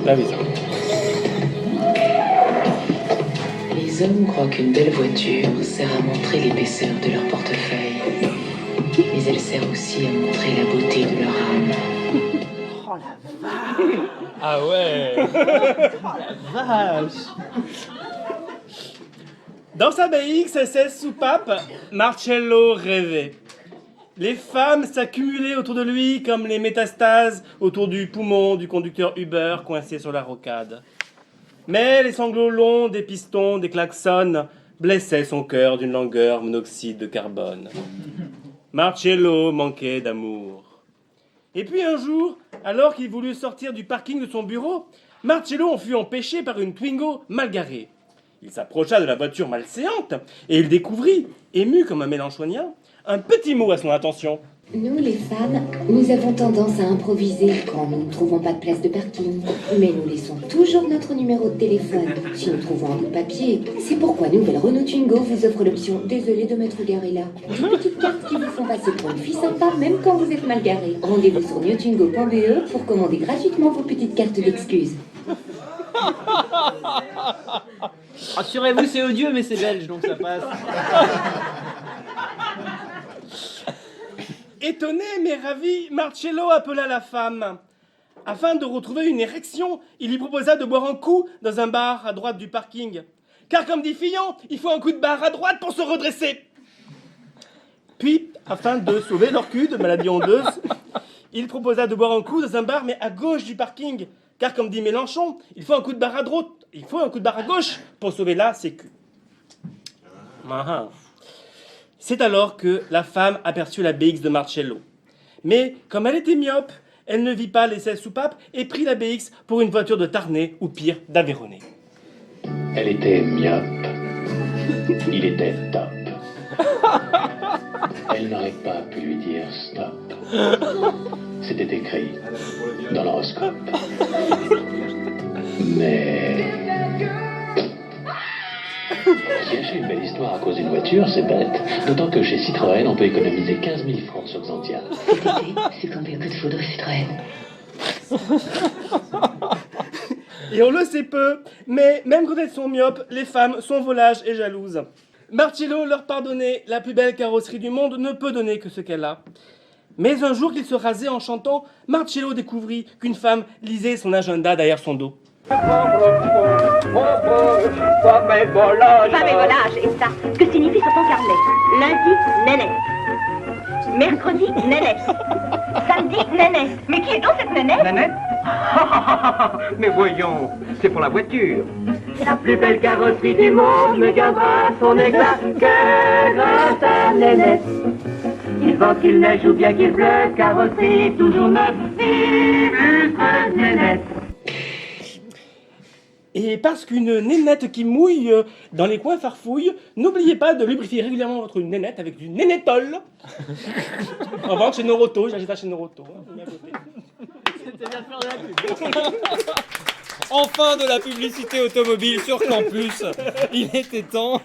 La visa. Les hommes croient qu'une belle voiture sert à montrer l'épaisseur de leur portefeuille. Mais elle sert aussi à montrer la beauté de leur âme. Oh la vache! Ah ouais. Oh la vache! Dans sa BX SS soupape, Marcello rêvait. Les femmes s'accumulaient autour de lui comme les métastases autour du poumon du conducteur Uber coincé sur la rocade. Mais les sanglots longs des pistons, des klaxons, blessaient son cœur d'une langueur monoxyde de carbone. Marcello manquait d'amour. Et puis un jour, alors qu'il voulut sortir du parking de son bureau, Marcello en fut empêché par une Twingo mal garée. Il s'approcha de la voiture malséante et il découvrit, ému comme un mélanchonien, un petit mot à son attention. Nous, les femmes, nous avons tendance à improviser quand nous ne trouvons pas de place de parking. Mais nous laissons toujours notre numéro de téléphone si nous trouvons un bout de papier. C'est pourquoi Nouvelle Renault Twingo vous offre l'option « Désolé de m'être garé là ». 10 petites cartes qui vous font passer pour une fille sympa même quand vous êtes mal garé. Rendez-vous sur newtwingo.be pour commander gratuitement vos petites cartes d'excuses. Rassurez-vous, c'est odieux, mais c'est belge, donc ça passe. Étonné mais ravi, Marcello appela la femme. Afin de retrouver une érection, il lui proposa de boire un coup dans un bar à droite du parking. Car comme dit Fillon, il faut un coup de barre à droite pour se redresser. Puis, afin de sauver leur cul de maladie ondeuse, il proposa de boire un coup dans un bar mais à gauche du parking. Car comme dit Mélenchon, il faut un coup de barre à droite, il faut un coup de barre à gauche pour sauver la sécu. C'est alors que la femme aperçut la BX de Marcello. Mais comme elle était myope, elle ne vit pas les 16 soupapes et prit la BX pour une voiture de Tarnais ou pire d'Aveyronais. Elle était myope. Il était top. Elle n'aurait pas pu lui dire stop. C'était écrit dans l'horoscope. Mais... Si j'ai une belle histoire à cause d'une voiture, c'est bête. D'autant que chez Citroën, on peut économiser 15 000 francs sur Xantia. Cet été, c'est tombé un coup de foudre Citroën. Et on le sait peu, mais même quand elles sont myopes, les femmes sont volages et jalouses. Marcello leur pardonnait, la plus belle carrosserie du monde ne peut donner que ce qu'elle a. Mais un jour qu'il se rasait en chantant, Marcello découvrit qu'une femme lisait son agenda derrière son dos. Femme et volage, et ça, que signifie sur ton carnet? Lundi, nénette. Mercredi, nénette. Samedi, nénette. Mais qui est donc cette nénette? Nanette? Mais voyons, c'est pour la voiture. La plus belle carrosserie du monde ne gardera son éclat que grâce à nénette. Il vente, qu'il neige ou bien qu'il pleuve, carrosserie toujours neuve, illustre nénette. Et parce qu'une nénette qui mouille dans les coins farfouille, n'oubliez pas de lubrifier régulièrement votre nénette avec du nénétol. En vente chez Noroto, j'achète ça chez Noroto. C'était bien de faire de la pub. Enfin de la publicité automobile sur Campus. Il était temps.